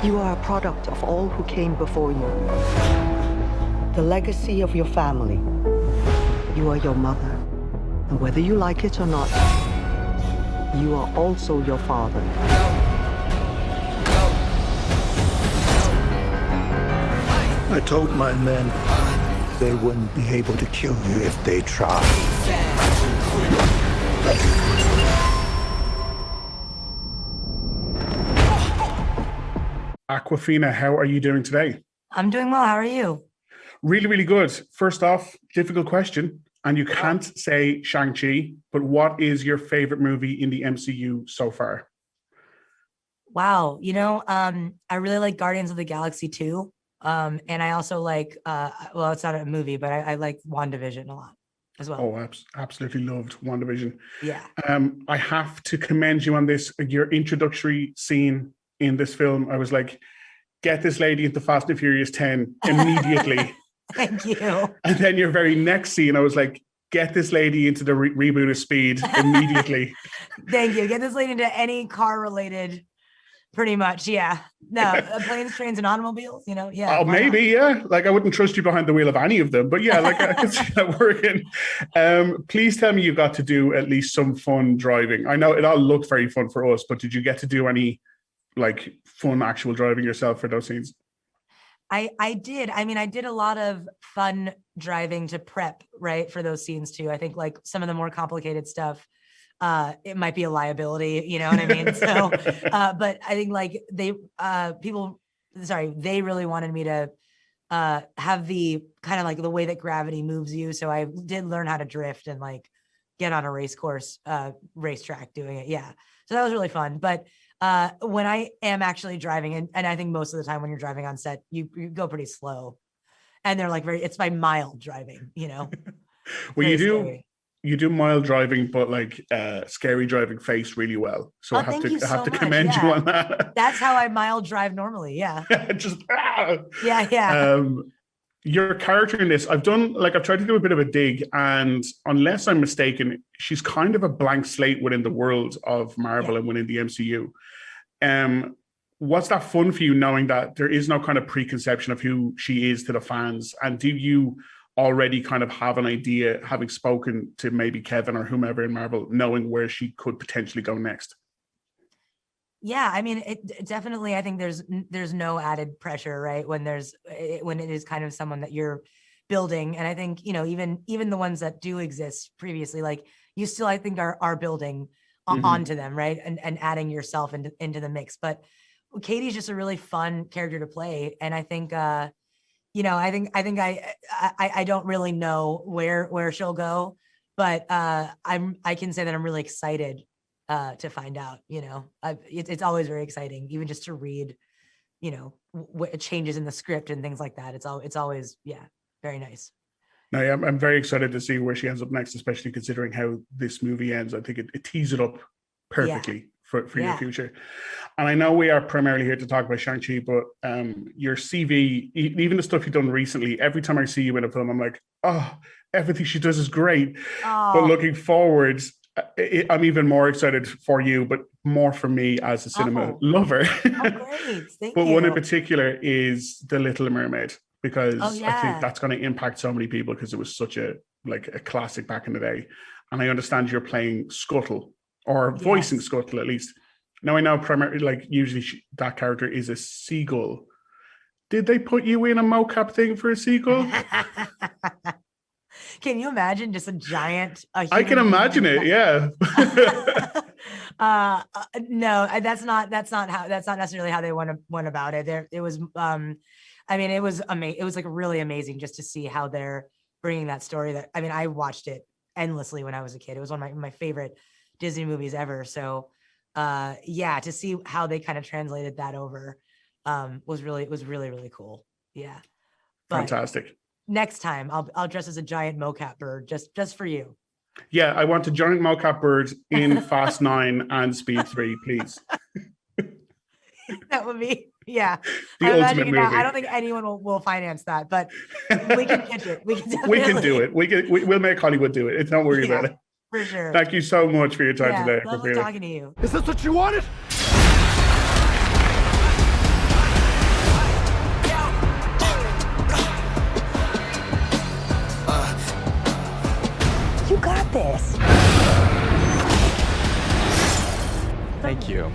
You are a product of all who came before you. The legacy of your family. You are your mother. And whether you like it or not, you are also your father. I told my men they wouldn't be able to kill you if they tried. Awkwafina, how are you doing today? I'm doing well. How are you? Really, really good. First off, difficult question. And you can't say Shang-Chi, but what is your favorite movie in the MCU so far? Wow. I really like Guardians of the Galaxy 2. And I also like, well, it's not a movie, but I like WandaVision a lot as well. Oh, absolutely loved WandaVision. Yeah. I have to commend you on this. Your introductory scene in this film, I was like, get this lady into Fast and Furious 10 immediately. Thank you. And then your very next scene, I was like, get this lady into the reboot of Speed immediately. Thank you. Get this lady into any car related, pretty much. Yeah. No, planes, trains, and automobiles, Yeah. Oh, maybe. Yeah. Like I wouldn't trust you behind the wheel of any of them, but yeah, like I can see that working. Please tell me you got to do at least some fun driving. I know it all looked very fun for us, but did you get to do any like fun actual driving yourself for those scenes? I did. I mean, I did a lot of fun driving to prep, right, for those scenes too. I think like some of the more complicated stuff, it might be a liability, you know what I mean? So, but I think like they really wanted me to have the kind of like the way that gravity moves you. So I did learn how to drift and like get on a racetrack doing it. Yeah. So that was really fun. But when I am actually driving, and I think most of the time when you're driving on set, you go pretty slow, and they're like it's by mild driving, Well, you do mild driving, but like scary driving face really well. So I have to commend you on that. That's how I mild drive normally. Yeah. Just yeah. Your character in this, I've tried to do a bit of a dig, and unless I'm mistaken, she's kind of a blank slate within the world of Marvel and within the MCU. What's that fun for you, knowing that there is no kind of preconception of who she is to the fans? And do you already kind of have an idea, having spoken to maybe Kevin or whomever in Marvel, knowing where she could potentially go next? Yeah, I mean, it definitely, I think there's no added pressure, right? When it is kind of someone that you're building. And I think, even the ones that do exist previously, like you still, I think are building onto them, right? And adding yourself into the mix. But Katie's just a really fun character to play. And I think, I don't really know where she'll go, but I can say that I'm really excited to find out. It's always very exciting, even just to read, changes in the script and things like that. It's always, very nice. No, yeah, I'm very excited to see where she ends up next, especially considering how this movie ends. I think it tees it up perfectly for your future. And I know we are primarily here to talk about Shang-Chi, but your CV, even the stuff you've done recently, every time I see you in a film, I'm like, oh, everything she does is great. Oh. But looking forward, I'm even more excited for you, but more for me as a cinema lover. Oh, great. Thank But you. one in particular is The Little Mermaid, because I think that's going to impact so many people because it was such a classic back in the day. And I understand you're playing Scuttle, or voicing Scuttle at least. Now I know primarily, usually that character is a seagull. Did they put you in a mocap thing for a seagull? Can you imagine just a giant? I can imagine it. Yeah. No, that's not necessarily how they went about it. It was, it was amazing. It was like really amazing just to see how they're bringing that story. I watched it endlessly when I was a kid. It was one of my favorite Disney movies ever. So, to see how they kind of translated that over, was really, really cool. Yeah. But fantastic. Next time I'll dress as a giant mocap bird just for you. Yeah, I want a giant mocap bird in Fast 9 and Speed 3, please. That would be, the ultimate movie. I don't think anyone will finance that, but we can pitch it. We can do it. We'll make Hollywood do it. Don't worry about it. For sure. Thank you so much for your time today. Lovely talking to you. Is this what you wanted? You got this. Thank you.